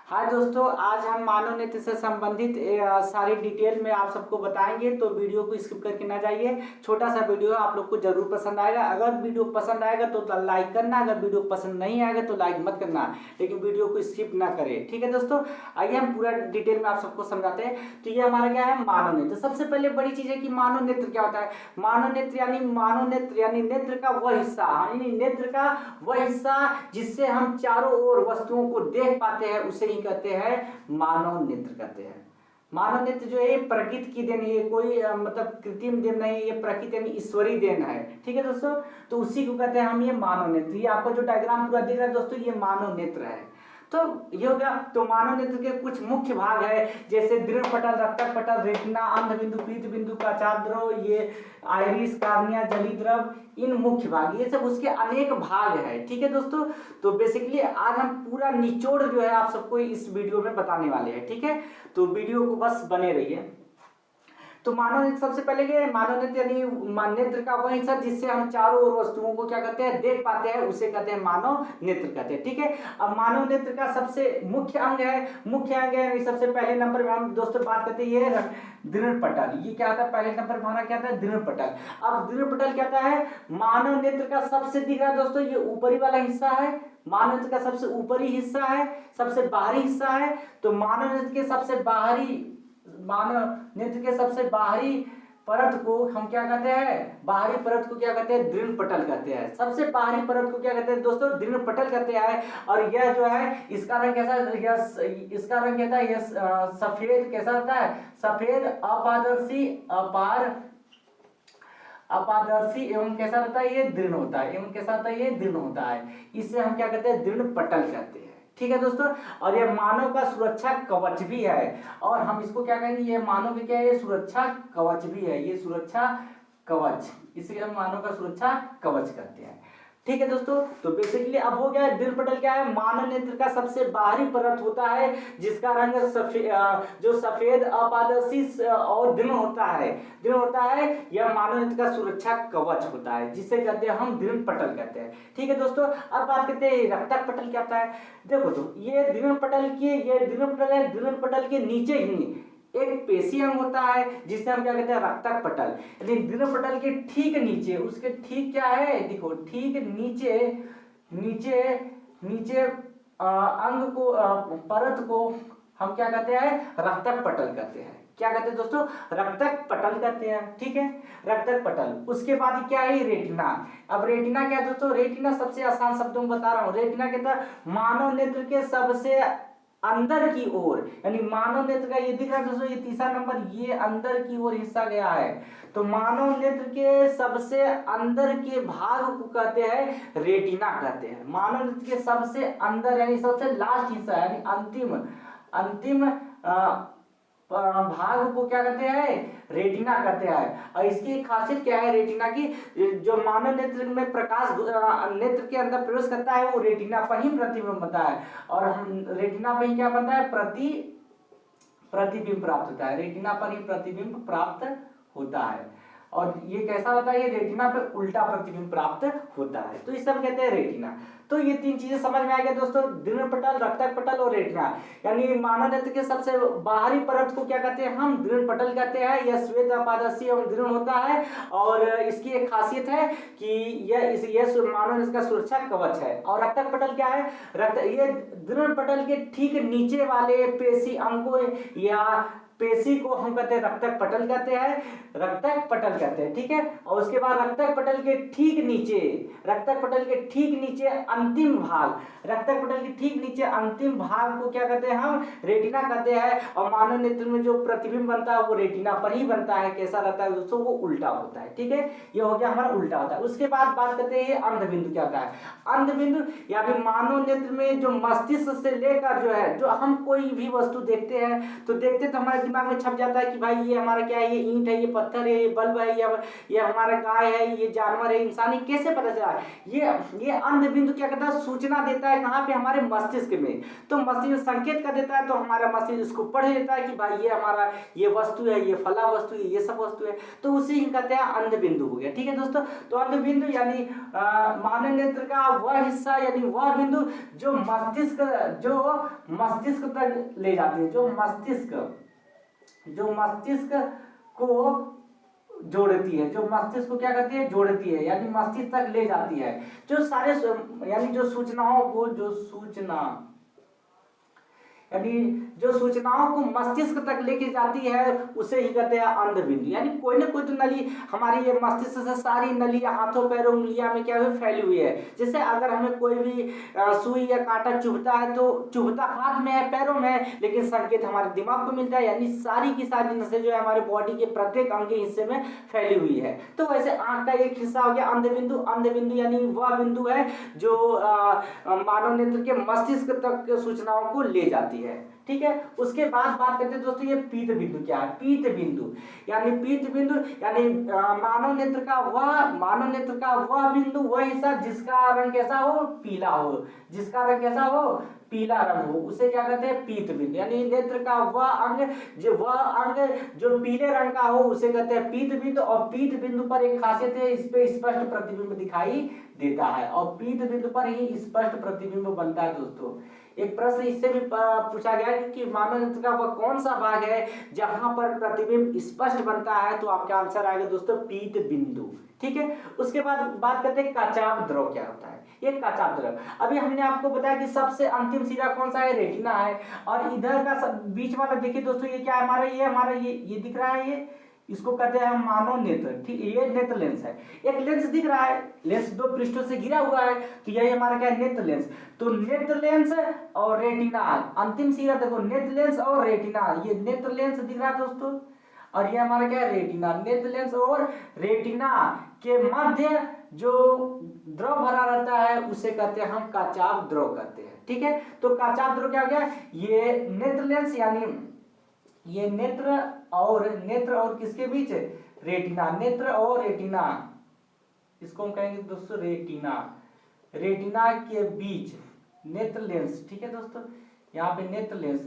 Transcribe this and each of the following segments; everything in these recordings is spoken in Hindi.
हाय दोस्तों, आज हम मानव नेत्र से संबंधित सारी डिटेल में आप सबको बताएंगे, तो वीडियो को स्किप करके ना जाइए। छोटा सा वीडियो है, आप लोग को जरूर पसंद आएगा। अगर वीडियो पसंद आएगा तो लाइक करना, अगर वीडियो पसंद नहीं आएगा तो लाइक मत करना, लेकिन वीडियो को स्किप ना करें। ठीक है दोस्तों, आइए हम पूरा डिटेल में आप सबको समझाते हैं। तो ये हमारा क्या है, मानव नेत्र। सबसे पहले बड़ी चीज है कि मानव नेत्र क्या होता है। मानव नेत्र यानी नेत्र का वह हिस्सा, यानी नेत्र का वह हिस्सा जिससे हम चारों ओर वस्तुओं को देख पाते हैं, उसे ही कहते हैं मानव नेत्र कहते हैं। मानव नेत्र जो है प्रकृति की देन, ये कोई मतलब कृत्रिम देन नहीं, ये प्रकृति यानी ईश्वरीय देन है। ठीक है दोस्तों, तो उसी को कहते हैं हम ये मानव नेत्र। ये आपको जो डायग्राम पूरा दिख रहा है दोस्तों, ये मानव नेत्र है। तो ये हो गया। तो मानव नेत्र के कुछ मुख्य भाग है, जैसे दृढ़ पटल, रक्तक पटल, रेटिना, अंध बिंदु, पीत बिंदु, काचार द्रव, ये आइरिस, कार्निया, जली द्रव, इन मुख्य भाग, ये सब उसके अनेक भाग है। ठीक है दोस्तों, तो बेसिकली आज हम पूरा निचोड़ जो है आप सबको इस वीडियो में बताने वाले हैं। ठीक है, तो वीडियो को बस बने रहिए। तो मानव नेत्र, सबसे पहले के मानव नेत्र यानी नेत्र का वह हिस्सा जिससे हम चारों ओर वस्तुओं को क्या कहते हैं, देख पाते हैं, उसे कहते हैं मानव नेत्र कहते हैं। ठीक है, अब मानव नेत्र का सबसे मुख्य अंग है, सबसे पहले नंबर में हम दोस्तों बात करते हैं ये दृढ़ पटल। ये क्या होता है, पहले नंपर पर हमारा क्या था, दृढ़ पटल। अब दृढ़ पटल क्या होता है, मानव नेत्र का सबसे दिख रहा है दोस्तों, ये ऊपरी वाला हिस्सा है। मानव नेत्र का सबसे ऊपरी हिस्सा है, सबसे बाहरी हिस्सा है। तो मानव नेत्र के सबसे बाहरी परत को हम क्या कहते हैं, बाहरी परत को क्या कहते हैं, दृढ़ पटल कहते हैं। सबसे बाहरी परत को क्या कहते हैं दोस्तों, दृढ़ पटल कहते हैं। और यह जो है, इसका रंग कैसा, इसका रंग कहता है, यह सफेद कैसा होता है, सफेद अपारदर्शी एवं कैसा रहता है, ये दृढ़ होता है, एवं कैसा होता है, ये दृढ़ होता है। इसे हम क्या कहते हैं, दृढ़ पटल कहते हैं। ठीक है दोस्तों, और ये मानव का सुरक्षा कवच भी है। और हम इसको क्या कहेंगे, ये मानव के क्या है, ये सुरक्षा कवच भी है, ये सुरक्षा कवच, इसे हम मानव का सुरक्षा कवच कहते हैं। ठीक है दोस्तों, तो बेसिकली अब हो गया, दृढ़ पटल क्या है, मानव नेत्र का सबसे बाहरी परत होता है, जिसका रंग जो सफेद अपारदर्शी और दृढ़ होता है, यह मानव नेत्र का सुरक्षा कवच होता है, जिसे कहते हैं हम दृढ़ पटल कहते हैं। ठीक है दोस्तों, अब बात करते हैं रक्तक पटल क्या होता है। देखो तो ये दृढ़ पटल के नीचे ही एक पेशी अंग होता है, जिसे हम क्या कहते हैं, रक्तक पटल। यानी दृढ़ पटल के ठीक नीचे, उसके ठीक क्या है, देखो ठीक नीचे अंग को, परत को हम क्या कहते हैं, रक्तक पटल कहते हैं। क्या कहते हैं दोस्तों, रक्तक पटल कहते हैं। ठीक है, रक्तक पटल। उसके बाद क्या है, रेटिना। अब रेटिना क्या है दोस्तों, रेटिना सबसे आसान शब्दों में बता रहा हूं। रेटिना कहता है मानव नेत्र के सबसे अंदर की ओर, यानी मानव नेत्र का ये दिख रहा है दोस्तों, ये तीसरा नंबर, ये अंदर की ओर हिस्सा गया है। तो मानव नेत्र के सबसे अंदर के भाग को कहते हैं रेटिना कहते हैं। मानव नेत्र के सबसे अंदर यानी सबसे लास्ट हिस्सा, यानी अंतिम भाग को क्या कहते हैं, रेटिना कहते हैं। और इसकी एक खासियत क्या है रेटिना की, जो मानव नेत्र में प्रकाश नेत्र के अंदर प्रवेश करता है, वो रेटिना पर ही प्रतिबिंब बनता है। और हम रेटिना पर ही क्या बनता है, प्रतिबिंब प्राप्त होता है, रेटिना पर ही प्रतिबिंब प्राप्त होता है। और ये कैसा होता है, ये रेटिना पे उल्टा प्रतिबिंब प्राप्त होता है। तो इस सब कहते हैं रेटिना। तो ये तीन चीजें समझ में आ गया दोस्तों, दृढ़ पटल, रक्तक पटल और रेटिना। यानी मानव नेत्र के सबसे बाहरी परत को क्या कहते हैं, हम दृढ़ पटल कहते हैं। यह श्वेत अपारदर्शी एवं दृढ़ होता है। और इसकी एक खासियत है कि यह मानव नेत्र का सुरक्षा कवच है। और रक्तक पटल क्या है, ये दृढ़ पटल के ठीक नीचे वाले पेशी अंग को या पेशी को हम कहते हैं रक्तक पटल कहते हैं। ठीक है, और उसके बाद रक्तक पटल के ठीक नीचे अंतिम भाग को क्या कहते हैं, हम रेटिना कहते हैं। और मानव नेत्र में जो प्रतिबिंब बनता है वो रेटिना पर ही बनता है। कैसा रहता है दोस्तों, वो उल्टा होता है। ठीक है, ये हो गया हमारा उल्टा होता है। उसके बाद बात करते हैं अंध बिंदु क्या होता है। अंध बिंदु यानी मानव नेत्र में जो मस्तिष्क से लेकर जो है, जो हम कोई भी वस्तु देखते हैं तो हमारे दिमाग में छप जाता है कि भाई ये हमारा क्या है, ये ईंट है, ये पत्थर है, ये बल्ब है, ये हमारा गाय है, ये जानवर है, इंसान है, कैसे पता चला? ये अंध बिंदु क्या करता है, सूचना देता है कहाँ पे, हमारे मस्तिष्क में। तो मस्तिष्क संकेत कर देता है, तो हमारा मस्तिष्क इसको पढ़ लेता है कि भाई ये हमारा ये वस्तु है, ये फला वस्तु है, ये सब वस्तु है, तो उसे ही कहते हैं अंध बिंदु हो गया। ठीक है दोस्तों, तो अंध बिंदु यानी मानव नेत्र का वह हिस्सा यानी वह बिंदु जो मस्तिष्क तक ले जाती है, जो मस्तिष्क को जोड़ती है, जो मस्तिष्क को क्या करती है, जोड़ती है, यानी मस्तिष्क तक ले जाती है। जो सारे यानी जो सूचनाओं को जो सूचनाओं को मस्तिष्क तक लेके जाती है उसे ही कहते हैं अंध बिंदु। यानी कोई ना कोई तो नली हमारी ये मस्तिष्क से सारी नलियां हाथों पैरों उंगलियां में क्या हुई, फैली हुई है। जैसे अगर हमें कोई भी सुई या कांटा चुभता है तो चुभता हाथ में है, पैरों में है, लेकिन संकेत हमारे दिमाग को मिलता है। यानी सारी की सारी नसें जो है हमारे बॉडी के प्रत्येक अंग के हिस्से में फैली हुई है। तो वैसे आंख का एक हिस्सा हो गया अंध बिंदु। अंध बिंदु यानी वह बिंदु है जो मानव नेत्र के मस्तिष्क तक सूचनाओं को ले जाती है। ठीक है, उसके बाद बात करते हैं दोस्तों ये पीत बिंदु क्या है। पीत बिंदु यानी मानव नेत्र का वह बिंदु, वह हिस्सा जिसका रंग कैसा हो, पीला हो, जिसका रंग कैसा हो, पीला रंग हो, उसे क्या कहते हैं, पीत बिंदु। यानी नेत्र का वह अंग जो पीले रंग का हो उसे कहते हैं पीत बिंदु। और पीत बिंदु पर एक खासियत है, इस पे स्पष्ट प्रतिबिंब दिखाई देता है, और पीत बिंदु पर ही स्पष्ट प्रतिबिंब बनता है। दोस्तों एक प्रश्न इससे भी पूछा गया है कि मानव नेत्र का वह कौन सा भाग है जहां पर प्रतिबिंब स्पष्ट बनता है, तो आपका आंसर आएगा दोस्तों पीत बिंदु। ठीक है, उसके बाद बात करते हैं काचाभ द्रव क्या होता है। ये काचाभ द्रव, अभी हमने आपको बताया कि सबसे अंतिम सिरा कौन सा है, रेटिना है। और इधर का बीच वाला देखिए दोस्तों, ये क्या है हमारा, ये दिख रहा है, ये इसको कहते हैं मानव नेत्र। ठीक, ये नेत्र लेंस है। एक लेंस दिख रहा है, लेंस दो पृष्ठों से घिरा हुआ है, तो यही हमारा क्या है, नेत्र लेंस। तो नेत्र लेंस और रेटिना, अंतिम सिरा देखो, नेत्र लेंस और रेटिना, ये नेत्र लेंस दिख रहा है दोस्तों, और ये हमारा क्या है, रेटिना। नेत्र लेंस और रेटिना के मध्य जो द्रव भरा रहता है उसे कहते हैं हम काचाभ द्रव कहते हैं। ठीक है, तो काचाभ द्रव क्या हो गया, ये नेत्र लेंस यानी ये नेत्र और किसके बीच, रेटिना, नेत्र और रेटिना, इसको हम कहेंगे दोस्तों रेटिना के बीच नेत्र लेंस। ठीक है दोस्तों, यहाँ पे नेत्र लेंस,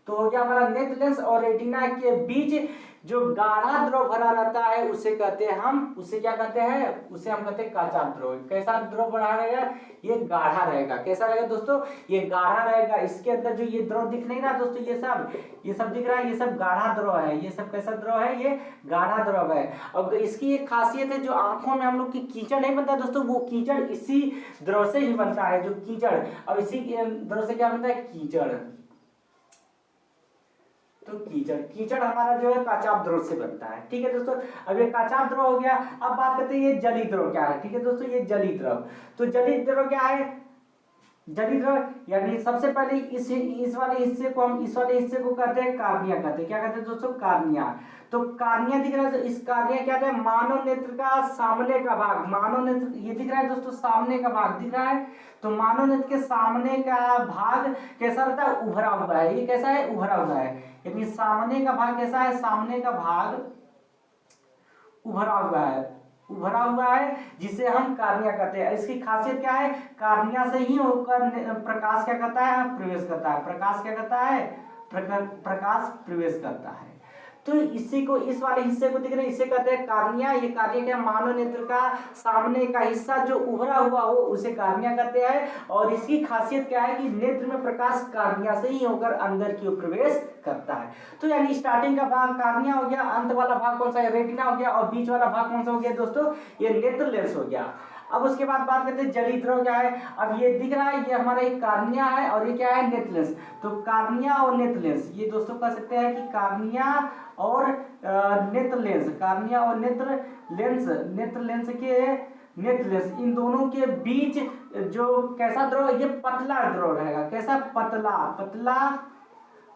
तो हो गया हमारा नेत्र लेंस और रेटिना के बीच जो गाढ़ा द्रव भरा रहता है उसे कहते हैं हम, उसे क्या कहते हैं, उसे हम कहते हैं काचाभ द्रव। कैसा द्रव बना रहेगा, ये गाढ़ा रहेगा। कैसा रहेगा दोस्तों, ये गाढ़ा रहेगा। इसके अंदर जो ये द्रव दिख नहीं रहा दोस्तों, ये सब दिख रहा है, ये सब गाढ़ा द्रव है। ये सब कैसा द्रव है, ये गाढ़ा द्रव है। और इसकी एक खासियत है, जो आंखों में हम लोग की कीचड़ नहीं बनता दोस्तों, वो कीचड़ इसी द्रव से ही बनता है, जो कीचड़। और इसी द्रव से क्या बनता है, कीचड़। तो कीचड़ हमारा जो है काचाभ द्रव से बनता है। ठीक है दोस्तों, अब ये काचाभ द्रव हो गया। अब बात करते हैं ये जली द्रव क्या है। ठीक है दोस्तों, ये जली द्रव, तो जली द्रव क्या है, जली द्रव यानी सबसे पहले इस वाले हिस्से को कहते हैं कार्निया कहते हैं। क्या कहते हैं दोस्तों, कार्निया। तो कार्निया दिख रहा है, तो इस कार्निया क्या है, मानव नेत्र का सामने का भाग, मानव नेत्र ये दिख रहा है दोस्तों, सामने का भाग दिख रहा है। तो मानव नेत्र के सामने का भाग कैसा रहता है, उभरा हुआ है। ये कैसा है, उभरा हुआ है। यानी सामने का भाग कैसा है, सामने का भाग उभरा हुआ है, जिसे हम कार्निया कहते हैं। इसकी खासियत क्या है, कार्निया से ही होकर प्रकाश क्या करता है, प्रवेश करता है। प्रकाश क्या करता है, प्रकाश प्रवेश करता है। तो इसी को, इस वाले हिस्से को दिख रहे हैं, इसे कहते हैं कार्निया। ये कार्निया क्या, मानव नेत्र का सामने का हिस्सा जो उभरा हुआ हो उसे कार्निया कहते हैं। और इसकी खासियत क्या है कि नेत्र में प्रकाश कार्निया से ही होकर अंदर की ओर प्रवेश करता है। तो यानी स्टार्टिंग का भाग कार्निया हो गया, अंत वाला भाग कौन सा है, रेटिना हो गया, और बीच वाला भाग कौन सा हो गया दोस्तों, ये नेत्र लेंस हो गया। अब उसके बाद बात करते हैं जली द्रव क्या है। अब ये दिख रहा है, ये हमारा एक कार्निया है और ये क्या है, नेत्र लेंस। तो कार्निया और नेत्र लेंस, ये दोस्तों कह सकते हैं कि कार्निया और नेत्र लेंस, कार्निया और नेत्र लेंस इन दोनों के बीच जो कैसा द्रव, ये पतला द्रव रहेगा। कैसा,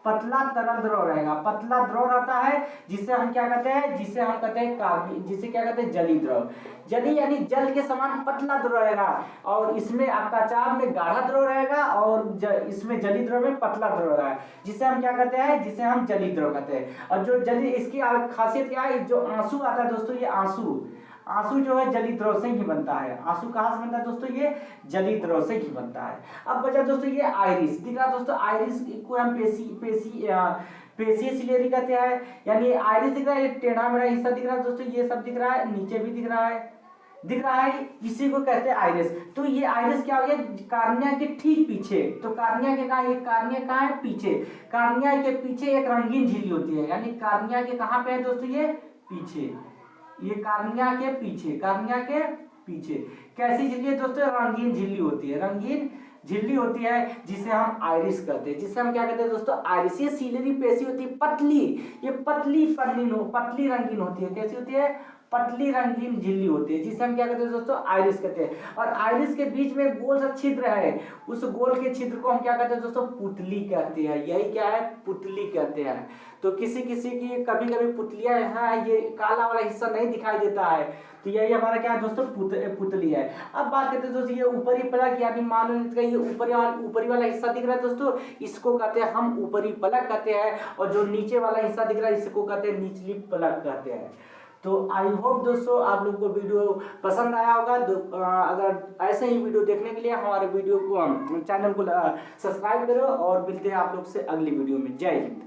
पतला तरल द्रव रहेगा। पतला द्रव रहता है जिसे हम क्या कहते हैं, जिसे हम कहते हैं कार्बन, जिसे क्या कहते हैं जली द्रव। जली यानी जल के समान पतला द्रव रहेगा, और इसमें आपका चाप में गाढ़ा द्रव रहेगा, और इसमें जली द्रव में पतला द्रव रहेगा, जिसे हम क्या कहते हैं, जिसे हम जली द्रव कहते हैं। और जो जली, इसकी खासियत क्या है, जो आंसू आता है दोस्तों, ये आंसू जो है जली द्रव से ही बनता है। आंसू कहाँ से बनता है दोस्तों, ये जली द्रव से ही बनता है। अब बचा दोस्तों ये आइरिस, दिख रहा दोस्तों, आइरिस को हम पेशीय सिलेरी कहते हैं, यानी आइरिस दिख रहा है, ये टेढ़ा मेढ़ा हिस्सा दिख रहा है दोस्तों, ये सब दिख रहा है, नीचे भी दिख रहा है, इसी को कहते हैं आइरिस। तो ये आइरिस क्या हो गया, कार्निया के ठीक पीछे, तो कार्निया के कहा, ये कार्निया कहाँ है, पीछे, कार्निया के पीछे एक रंगीन झिल्ली होती है, यानी कार्निया के कहाँ पे है दोस्तों, ये पीछे, ये कार्निया के पीछे कैसी झिल्ली है दोस्तों, रंगीन झिल्ली होती है, रंगीन झिल्ली होती है, जिसे हम आइरिस कहते हैं, जिसे हम क्या कहते हैं दोस्तों, आइरिस। ये सिलेरी पेशी होती है पतली, ये पतली रंगीन होती है, कैसी होती है, पतली रंगीन झिल्ली होती है, जिसे हम क्या कहते हैं दोस्तों, आइरिस कहते हैं। और आइरिस के बीच में गोल सा छिद्र है, उस गोल के छिद्र को हम क्या कहते हैं दोस्तों, पुतली कहते हैं। यही क्या है, पुतली कहते हैं। तो किसी किसी की कभी कभी पुतलियां है, ये काला वाला हिस्सा नहीं दिखाई देता है, तो यही हमारा क्या है दोस्तों, पुतली है। अब बात करते हैं दोस्तों, ये ऊपरी पलक, यानी मानव का ये ऊपरी वाला हिस्सा दिख रहा है दोस्तों, इसको कहते हैं हम ऊपरी पलक कहते हैं, और जो नीचे वाला हिस्सा दिख रहा है इसको कहते हैं निचली पलक कहते हैं। तो आई होप दोस्तों आप लोगों को वीडियो पसंद आया होगा। अगर ऐसे ही वीडियो देखने के लिए हमारे वीडियो को चैनल को सब्सक्राइब करो, और मिलते हैं आप लोग से अगली वीडियो में। जय हिंद।